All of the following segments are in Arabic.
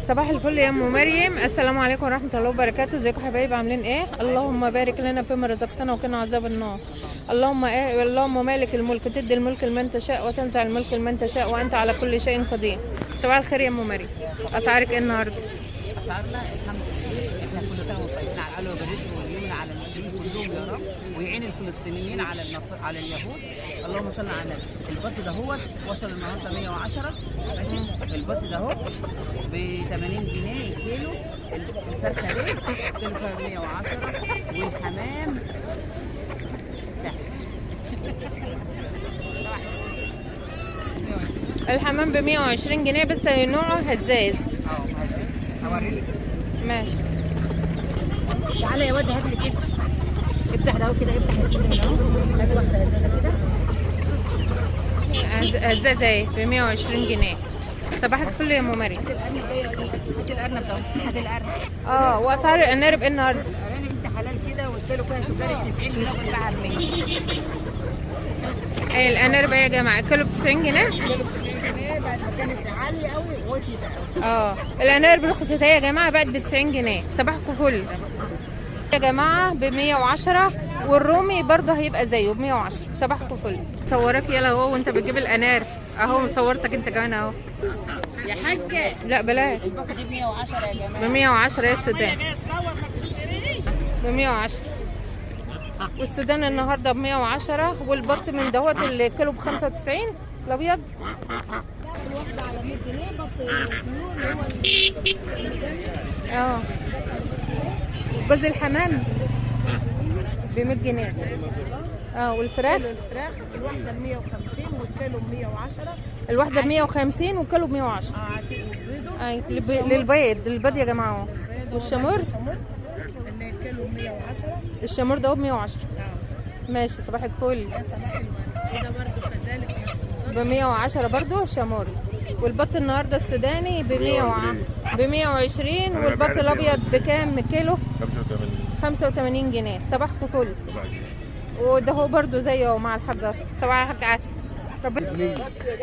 صباح الفل يا ام مريم، السلام عليكم ورحمه الله وبركاته. ازيكم حبايبي، عاملين ايه؟ اللهم بارك لنا فيما رزقتنا وقنا عذاب النار. اللهم مالك الملك، تدي الملك لمن تشاء وتنزع الملك لمن تشاء وانت على كل شيء قدير. صباح الخير يا ام مريم، اسعارك ايه النهارده؟ اسعارنا الحمد لله، احنا كل سنه وانتم طيبين على العلو والرزق واليمن على المسلمين كلهم يا رب، ويعين الفلسطينيين على اليهود. اللهم صل على النبي. البط ده هو وصل النهارده 110 ماشي. البط ده هو ب 80 جنيه الكيلو. الفرخه دي كيلو ب 110. والحمام الحمام ب 120 جنيه بس نوعه هزاز. هوريلك. ماشي. تعالى يا واد، هات لي كده. افتح ده كده، افتح السن من اهو. هات واحده ازازه كده. هزازه اهي ب 120 جنيه. صباح الفل يا ام مريم. هات الارنب ده، هات الارنب. واسعار الارنب ايه النهارده؟ الارانب انت حلال كده، والكيلو كده تجاري 90 جنيه وبتباع ب 100. الارنب ايه يا جماعه؟ الكيلو ب 90 جنيه؟ الكيلو ب 90 جنيه بعد ما كانت عاليه قوي وطي بقى. الارنب رخصت اهي يا جماعه، بقت ب 90 جنيه. صباحكم فل يا جماعه. ب 110. والرومي برضه هيبقى زيه ب 110. صباحكم فل. صورك يلا اهو وانت بتجيب الانار اهو، مصورتك انت كمان اهو يا حاجه. لا بلاش. الباقه دي ب 110 يا جماعه. ب 110 يا السودان، ب 110. والسودان النهارده ب 110. والبط من دوت الكيلو ب 95 الابيض. الواحده على 100 جنيه بط طيور اللي هو جوز الحمام ب 100 جنيه. والفراخ الواحده ب 150 والكيلو ب 110. الواحده ب 150 والكيلو ب 110. للبيض يا جماعه اهو. والشمر اللي الكيلو ب 110. الشمر ده ب 110. ماشي. صباح الفل. يا صباح الورد. وده برضه كذلك نفس ب 110 برضه شمر. والبط النهارده السوداني ب 120. والبط الابيض بكام كيلو؟ 85 جنيه. صباحكم فل. وده هو برضه زيه مع الحجر. صباح الحاج عسل.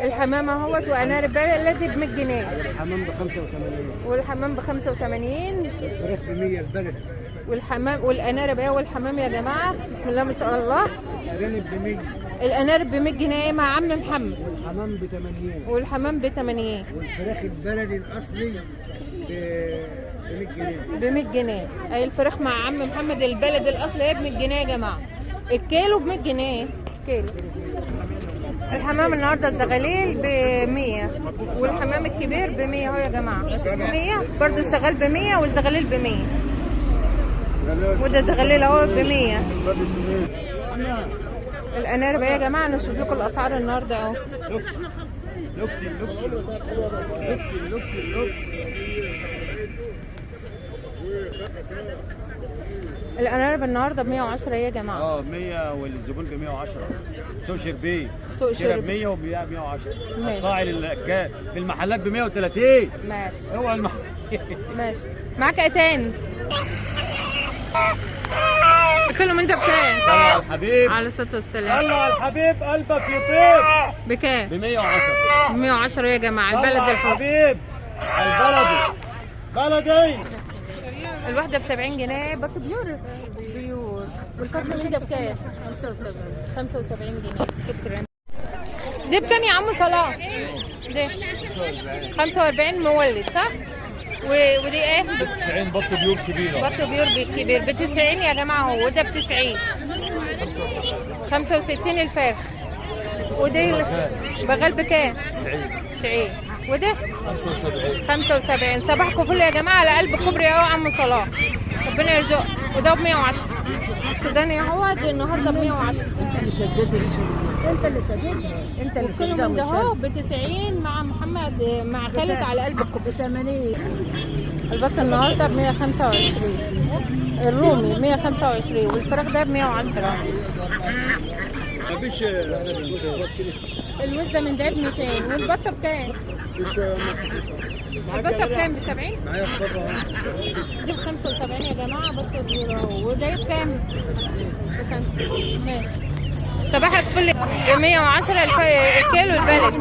الحمام اهوت وانار بلدي ب 100 جنيه. الحمام ب 85. والحمام ب 85. الفراخ ب 100 البلد. والحمام والانارب اهي. والحمام يا جماعه بسم الله ما شاء الله. الارانب ب 100. الانارب ب 100 جنيه مع عم محمد. والحمام ب 80. والحمام ب 80. والفراخ البلدي الاصلي ب 100 جنيه. ب 100 جنيه. اي الفراخ مع عم محمد البلد الاصلي هي ب 100 جنيه يا جماعه. الكيلو ب 100 جنيه كيلو. الحمام النهارده الزغاليل ب 100. والحمام الكبير ب 100 اهو يا جماعه. 100 برضه شغال ب 100. والزغاليل ب 100. وده زغاليل اهو ب 100. الانارب يا جماعه. نشوف لكم الاسعار النهارده اهو. لوكسي لوكسي لوكسي لوكسي لوكسي. الانارب النهارده ب 110 يا جماعه. 100 والزبون ب 110. سوق شربيه. سوق شربيه ب 100 وبيبيع ب 110. ماشي. قطاعي للاكال في المحلات ب 130. ماشي. هو ماشي. معاك ايه تاني؟ كله من ده بكام؟ يلا الحبيب. على الصلاه والسلام. يلا الحبيب قلبك يطير. بكام؟ ب 110. 110 يا جماعه. البلد الحبيب البلدي بلدي. الواحده ب 70 جنيه. بط بيور. والفرخه من ده بكام؟ 75 جنيه. شكرا. دي بكام يا عم صلاح؟ دي 45 مولد صح؟ ودي ايه؟ ب 90 بط بيور كبيره. بط بيور كبير ب 90 يا جماعه اهو. وده ب 90. 65 الفرخ. ودي بغل بكام؟ 90. وده 75. صباحكم فل يا جماعه على قلب كوبري اهو عم صلاح. ربنا يرزقك. وده ب 110. السوداني اهوت النهارده ب 110. انت اللي شديدها. انت اللي كل من ده اهو ب 90 مع محمد مع خالد على قلب الكوبري. ب 80. البط النهارده ب 125. الرومي 125. والفراخ ده ب 110. مفيش الوزه من ده ب 200. والبطه بكام؟ البطه بكام؟ ب 70؟ معايا الصبر. دي ب 75 يا جماعه. بطه كبيره اهو. وده بكام؟ ب 50. ماشي. صباح الفل. ب 110 الكيلو البلد.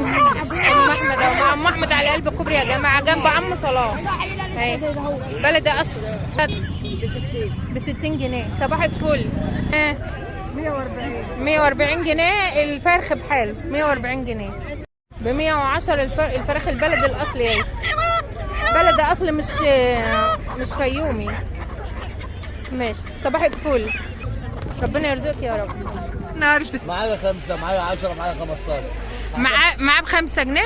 ام احمد اهو، مع ام احمد على قلب الكوبري يا جماعه جنب عم صلاح اهي. بلد اصل ب 60 جنيه. صباح الفل. 140 جنيه الفرخ بحاله. 140 جنيه. ب 110 الفراخ البلد الاصلي اهي. بلد اصل مش فيومي. ماشي. صباح الفل. ربنا يرزقك يا رب. النهارده معايا 5 معايا 10 معايا 15. معاه ب5 جنيه.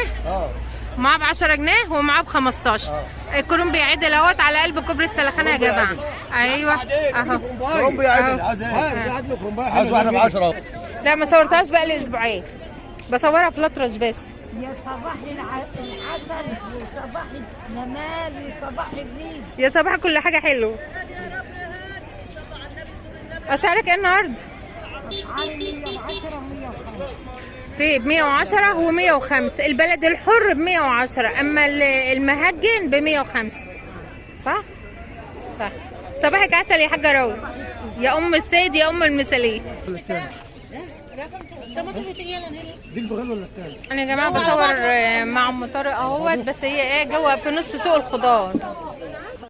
معاه ب10 جنيه ومعاه ب15. الكرنب عدل اهوت على قلب كوبري السلخانه يا جماعه. ايوه اهو كرنب عدل. عايز ايه؟ عايز واحده ب10 اهو. لا ما صورتهاش بقى لي اسبوعين، بصورها في الاطرش بس. يا صباح العسل وصباح الجمال وصباح الريز. يا صباح كل حاجه حلوه. اسعارك ايه النهارده؟ اسعار 110 و105. في ب 110 و105. البلد الحر ب 110، اما المهجن ب 105. صح؟ صح. صباحك عسل يا حاجه راوي، يا ام السيد يا ام المثاليه. دي البغل ولا الثاني؟ انا يا جماعه بصور مع ام طارق اهوت، بس هي ايه جوه في نص سوق الخضار.